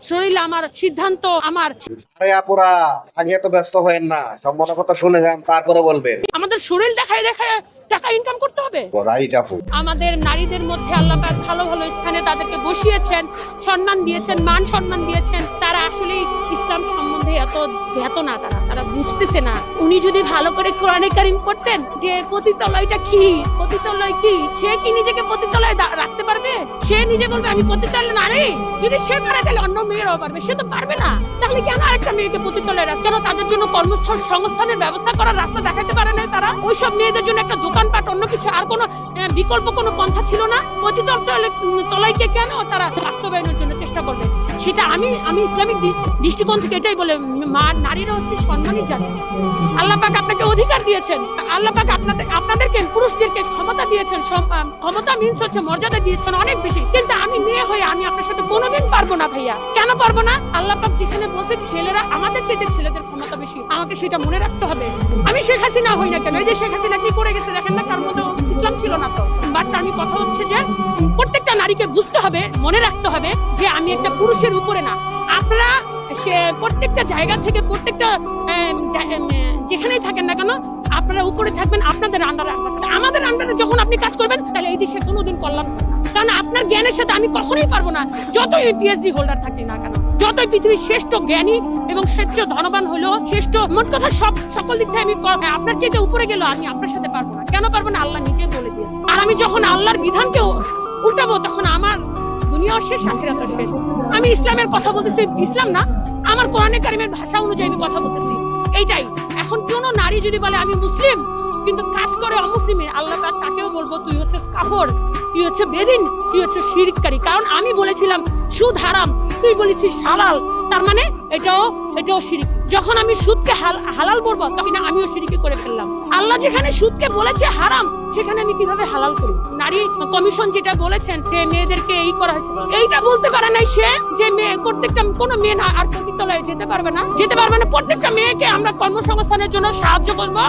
শরীর আমার সিদ্ধান্ত আমার। আরে আপুরা আগে এত ব্যস্ত হয়েন না, সম্পূর্ণ কথা শুনে যান তারপরে বলবেন। আমাদের শরীর দেখায় দেখায় টাকা ইনকাম করতে হবে। রাইট আপু। আমাদের নারীদের মধ্যে আল্লাহ পাক ভালো ভালো স্থানে তাদেরকে বসিয়েছেন, সম্মান দিয়েছেন, মান সম্মান দিয়েছেন। তারা আসলে ইসলাম সম্বন্ধে এত জ্ঞাত না, তারা বুঝতেছে না। উনি যদি ভালো করে কোরআনে কারিম পড়তেন যে পতিতালয়টা কি, পতিতালয় কি, সে কি নিজেকে পতিতালয়ে রাখতে পারবে? সে নিজে বলবে আমি পতিতালয় নারী। যদি সে পারে তাহলে অন্য মেয়েরাও পারবে। সে তো পারবে না, তাহলে কেন আরেকটা মেয়েকে পতিতালয়ে রাখে? কেন তাদের জন্য কর্মস্থল সংস্থানের ব্যবস্থা করার রাস্তা দেখাতে পারে না তারা? ওইসব মেয়েদের জন্য একটা দোকানপাট, অন্য কিছু আর কোনো বিকল্প কোনো পন্থা ছিল না? পতিতালয়কে কেন তারা বাস্তবায়নের জন্য চেষ্টা করবে? সেটা আমি ইসলামিক দৃষ্টিকোণ থেকে এটাই বলে, নারীরা হচ্ছে সম্মানী জাতি। আল্লাহ পাক আপনাকে অধিকার দিয়েছেন, আল্লাহ পাক আপনাদেরকে পুরুষদেরকে ক্ষমতা দিয়েছেন। ক্ষমতা মিন্স হচ্ছে মর্যাদা দিয়েছেন অনেক বেশি। কিন্তু আমি মেয়ে হয়ে আমি আপনার সাথে কোনোদিন পারবো না ভাইয়া। কেন পারবো না? আল্লাহ পাক যেখানে বলছে ছেলেরা আমাদের চাইতে ছেলেদের ক্ষমতা বেশি, আমাকে সেটা মনে রাখতে হবে। আমি শেখ হাসিনা হই না কেন, এই যে শেখ হাসিনা কি করে গেছে দেখেন না, তার মধ্যে ইসলাম ছিল না তো। বাট আমি কথা হচ্ছে যে প্রত্যেকটা নারীকে বুঝতে হবে, মনে রাখতে হবে যে আমি একটা পুরুষের উপরে না। আপনারা প্রত্যেকটা জায়গা থেকে, প্রত্যেকটা যেখানেই থাকেন না কেন, আপনারা উপরে থাকবেন আপনাদের আন্ডারে। আমাদের আন্ডারে যখন আপনি কাজ করবেন তাহলে এই দেশে কোনোদিন কল্যাণ হবে না। কারণ আপনার জ্ঞানের সাথে আমি কখনোই পারবো না, যতই পিএইচডি হোল্ডার থাকি না কেন, যতই পৃথিবীর শ্রেষ্ঠ জ্ঞানী এবং শ্রেষ্ঠ ধনবান হলো, শ্রেষ্ঠ মোট কথা সকল দিক থেকে আমি আপনার চাইতে উপরে গেল, আমি আপনার সাথে পারবো না। কেন পারবো না? আল্লাহ নিজে বলে দিয়েছে। আর আমি যখন আল্লাহর বিধানকে উল্টাবো তখন আমার দুনিয়া শেষ, আখিরাতও শেষ। আমি ইসলামের কথা বলতেছি, ইসলাম না, আমার কোরআনে কারিমের ভাষা অনুযায়ী আমি কথা বলতেছি। এইটাই। এখন কোন নারী যদি বলে আমি মুসলিম কিন্তু কাজ করে অমুসলিমের, আল্লাহ তাকেও বলবো তুই হচ্ছে কাফর, তুই হচ্ছে বেদিন, তুই হচ্ছে শিরককারী। কারণ আমি বলেছিলাম সুদ হারাম, তুই বলেছিস হালাল, তার মানে এটাও শিরক। যখন আমি সুদকে হালাল বলবো তখন আমিও শিরকি করে ফেললাম। আল্লাহ যেখানে সুদকে বলেছে হারাম, সেখানে আমি কিভাবে হালাল করি? নারী কমিশন যেটা বলেছেন যে মেয়েদেরকে এই করা হয়েছে, এইটা বলতে পারে নাই সে যে মেয়ে, প্রত্যেকটা কোনো মেয়ে না আর পতিতালয়ে যেতে পারবে না। প্রত্যেকটা মেয়েকে আমরা কর্মসংস্থানের জন্য সাহায্য করবো,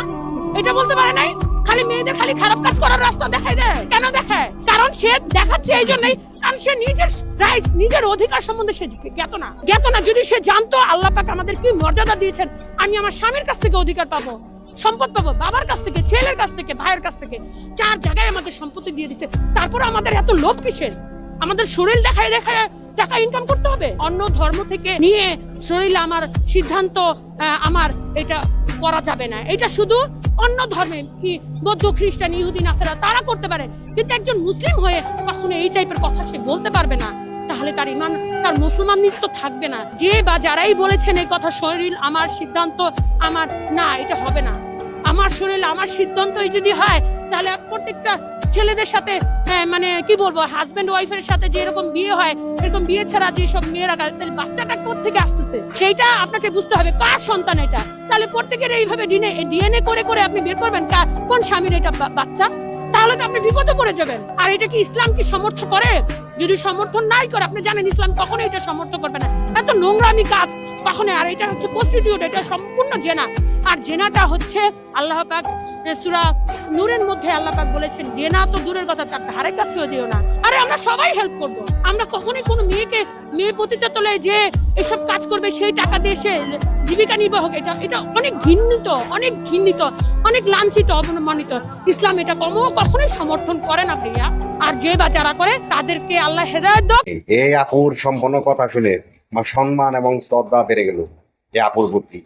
এটা বলতে পারে নাই। খালি মেয়েদের খালি খারাপ কাজ করার রাস্তা দেখাই দেয়। কেন দেখায়? কারণ সে দেখাচ্ছে এই জন্যই, কারণ সে নিজের রাইট, নিজের অধিকার সম্বন্ধে সে জ্ঞাত না। যদি সে জানতো আল্লাহ পাক আমাদের কি মর্যাদা দিয়েছেন, আমি আমার স্বামীর কাছ থেকে অধিকার পাবো, সম্পদ পাবো, বাবার কাছ থেকে, ছেলের কাছ থেকে, ভাইয়ের কাছ থেকে, 4 জায়গায় আমাদের সম্পত্তি দিয়ে দিচ্ছে, তারপর আমাদের এত লোভ কিসের? আমাদের শরীর দেখায় দেখায় টাকা ইনকাম করতে হবে। অন্য ধর্ম থেকে নিয়ে শরীর আমার সিদ্ধান্ত আমার, এটা করা যাবে না। এটা শুধু অন্য ধর্মে, কি বৌদ্ধ, খ্রিস্টান, ইহুদি, নাসারা তারা করতে পারে, কিন্তু একজন মুসলিম হয়ে কখনো এই টাইপের কথা সে বলতে পারবে না। তাহলে তার ইমান, তার মুসলমানিত্ব থাকবে না। যে বা যারাই বলেছেন এই কথা, শরীর আমার সিদ্ধান্ত আমার, না, এটা হবে না। আমার শরীর আমার সিদ্ধান্তই যদি হয় তাহলে প্রত্যেকটা ছেলেদের সাথে মানে কি বলবো, হাজবেন্ড ওয়াইফের সাথে যে এরকম বিয়ে হয়, এরকম বিয়ে ছাড়া যে সব মেয়েরা, তাহলে বাচ্চাটা কোথেকে আসতেছে সেইটা আপনাকে বুঝতে হবে, কার সন্তান এটা। তাহলে প্রত্যেকের এইভাবে ডিএনএ করে আপনি বের করবেন কোন স্বামীর এটা বাচ্চা, তাহলে তো আপনি বিপদে পড়ে যাবেন। আর এটা কি ইসলাম কি সমর্থন করে? যদি সমর্থন নাই করে, আপনি জানেন ইসলাম কখনো এটা সমর্থন করবে না, এত নোংরামি কাজ কখনো। আর এটা হচ্ছে প্রস্টিটিউট, এটা সম্পূর্ণ জেনা। আর জেনাটা হচ্ছে আল্লাহ পাক সূরা নূরের মধ্যে আল্লাহ পাক বলেছেন জেনা তো দূরের কথা, তার ধারে কাছেও যেও না। আরে আমরা সবাই হেল্প করব, আমরা কখনোই কোনো মেয়ে পতিতালয়ে যে এসব কাজ করবে সেই টাকা দিয়ে সে জীবিকা নির্বাহ, এটা অনেক ঘৃণিত, অনেক লাঞ্ছিত, অবমানিত। ইসলাম এটা কখনোই সমর্থন করে না ভাইয়া। আর যে বা যারা করে তাদেরকে আল্লাহ হেদায়েত দাও। এই আপুর সম্পূর্ণ কথা শুনে আমার সম্মান এবং শ্রদ্ধা বেড়ে গেল এই আপুর প্রতি।